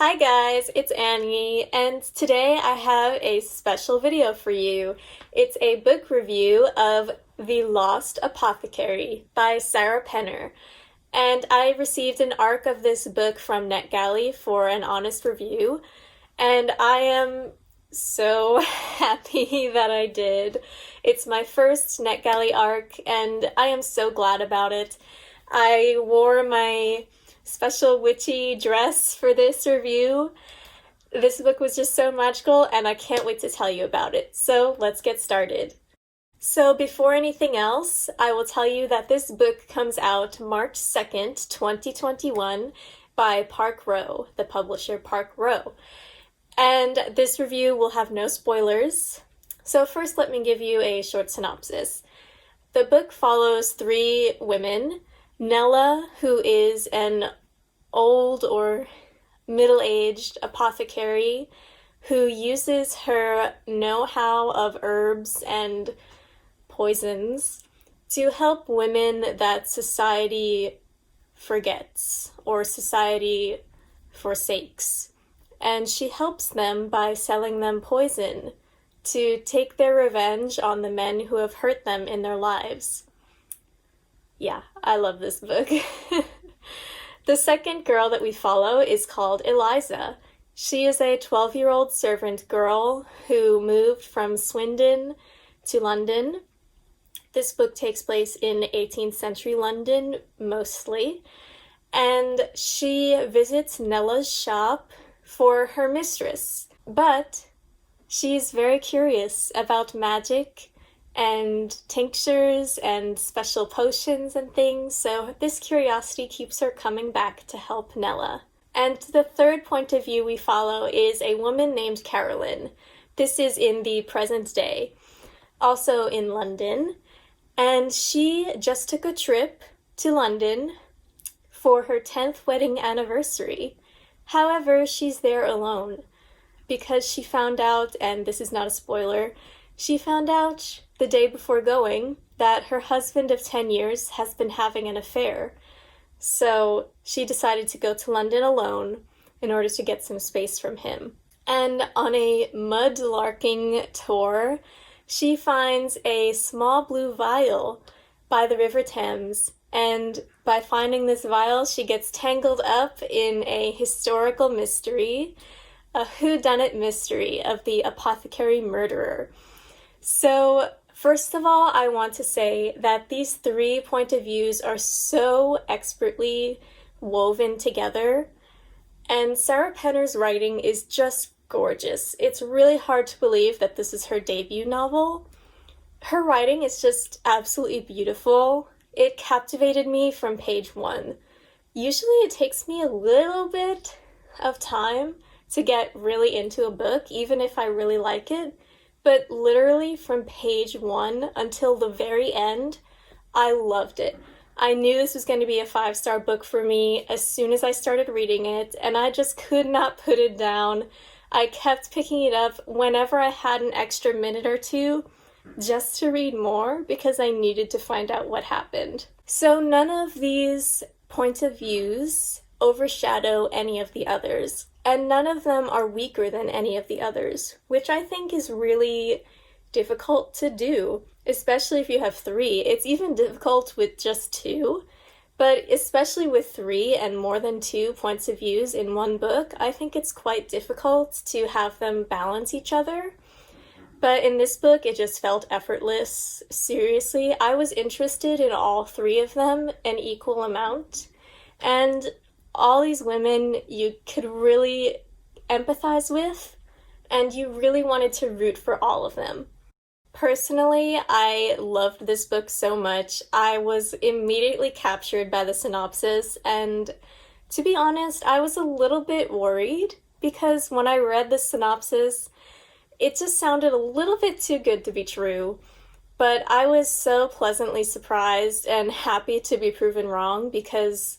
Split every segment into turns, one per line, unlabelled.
Hi guys, it's Annie, and today I have a special video for you. It's a book review of The Lost Apothecary by Sarah Penner. And I received an ARC of this book from Netgalley for an honest review, and I am so happy that I did. It's my first Netgalley ARC, and I am so glad about it. I wore my special witchy dress for this review. This book was just so magical, and I can't wait to tell you about it. So let's get started. So before anything else, I will tell you that this book comes out March 2nd, 2021 by Park Row, the publisher Park Row. And this review will have no spoilers. So first let me give you a short synopsis. The book follows three women. Nella, who is an old or middle-aged apothecary who uses her know-how of herbs and poisons to help women that society forgets or society forsakes. And she helps them by selling them poison to take their revenge on the men who have hurt them in their lives. Yeah, I love this book. The second girl that we follow is called Eliza. She is a 12-year-old servant girl who moved from Swindon to London. This book takes place in 18th century London, mostly, and she visits Nella's shop for her mistress. But she's very curious about magic and tinctures and special potions and things, so this curiosity keeps her coming back to help Nella. And the third point of view we follow is a woman named Carolyn. This is in the present day, also in London, and she just took a trip to London for her 10th wedding anniversary. However, she's there alone because she found out, and this is not a spoiler, she found out the day before going that her husband of 10 years has been having an affair. So she decided to go to London alone in order to get some space from him. And on a mudlarking tour, she finds a small blue vial by the River Thames. And by finding this vial, she gets tangled up in a historical mystery, a whodunit mystery of the apothecary murderer. So, first of all, I want to say that these three point of views are so expertly woven together, and Sarah Penner's writing is just gorgeous. It's really hard to believe that this is her debut novel. Her writing is just absolutely beautiful. It captivated me from page one. Usually it takes me a little bit of time to get really into a book, even if I really like it. But literally from page one until the very end, I loved it. I knew this was going to be a 5-star book for me as soon as I started reading it, and I just could not put it down. I kept picking it up whenever I had an extra minute or two just to read more because I needed to find out what happened. So none of these point of views overshadow any of the others. And none of them are weaker than any of the others, which I think is really difficult to do, especially if you have three. It's even difficult with just two, but especially with three and more than two points of views in one book, I think it's quite difficult to have them balance each other. But in this book, it just felt effortless. Seriously, I was interested in all three of them an equal amount, and all these women you could really empathize with, and you really wanted to root for all of them. Personally, I loved this book so much. I was immediately captured by the synopsis, and to be honest, I was a little bit worried because when I read the synopsis, it just sounded a little bit too good to be true. But I was so pleasantly surprised and happy to be proven wrong because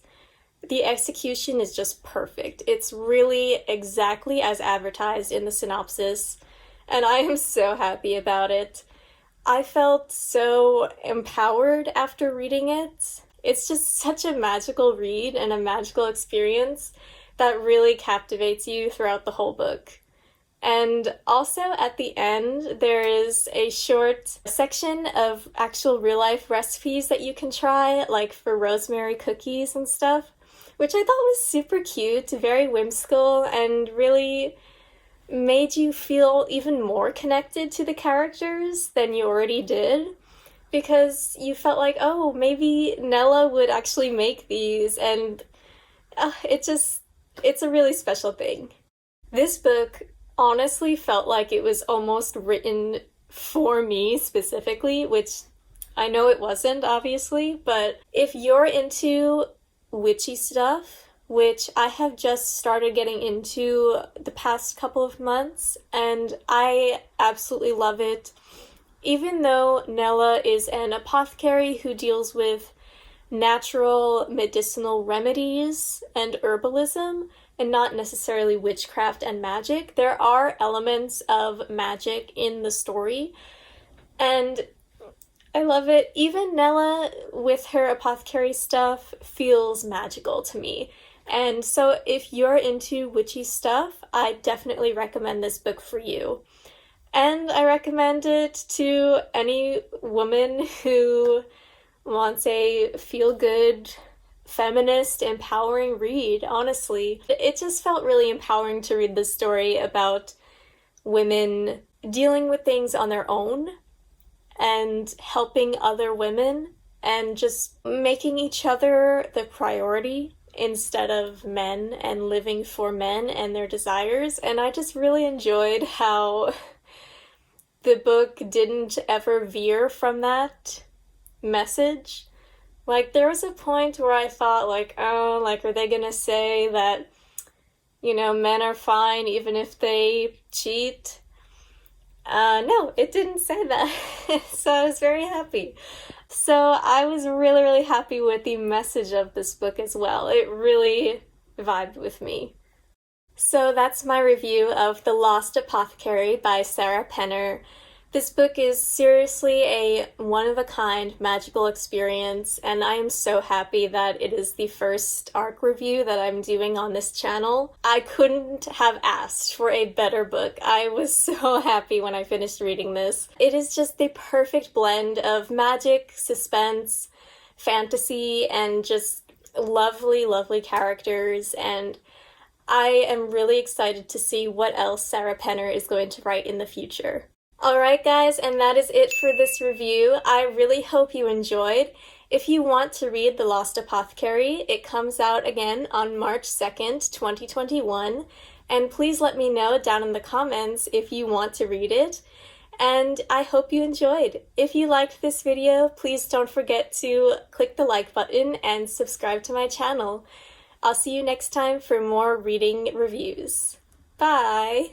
the execution is just perfect. It's really exactly as advertised in the synopsis, and I am so happy about it. I felt so empowered after reading it. It's just such a magical read and a magical experience that really captivates you throughout the whole book. And also at the end, there is a short section of actual real-life recipes that you can try, like for rosemary cookies and stuff, which I thought was super cute, very whimsical, and really made you feel even more connected to the characters than you already did, because you felt like, oh, maybe Nella would actually make these, and it's a really special thing. This book honestly felt like it was almost written for me specifically, which I know it wasn't, obviously, but if you're into witchy stuff, which I have just started getting into the past couple of months, and I absolutely love it. Even though Nella is an apothecary who deals with natural medicinal remedies and herbalism, and not necessarily witchcraft and magic, there are elements of magic in the story, and I love it. Even Nella, with her apothecary stuff, feels magical to me. And so if you're into witchy stuff, I definitely recommend this book for you. And I recommend it to any woman who wants a feel-good, feminist, empowering read, honestly. It just felt really empowering to read this story about women dealing with things on their own and helping other women and just making each other the priority instead of men and living for men and their desires. And I just really enjoyed how the book didn't ever veer from that message. Like, there was a point where I thought, like, oh, like, are they gonna say that, you know, men are fine even if they cheat? No, it didn't say that. So I was very happy. So I was really, really happy with the message of this book as well. It really vibed with me. So that's my review of The Lost Apothecary by Sarah Penner. This book is seriously a one-of-a-kind magical experience, and I am so happy that it is the first ARC review that I'm doing on this channel. I couldn't have asked for a better book. I was so happy when I finished reading this. It is just the perfect blend of magic, suspense, fantasy, and just lovely, lovely characters, and I am really excited to see what else Sarah Penner is going to write in the future. Alright guys, and that is it for this review. I really hope you enjoyed. If you want to read The Lost Apothecary, it comes out again on March 2nd, 2021, and please let me know down in the comments if you want to read it, and I hope you enjoyed. If you liked this video, please don't forget to click the like button and subscribe to my channel. I'll see you next time for more reading reviews. Bye!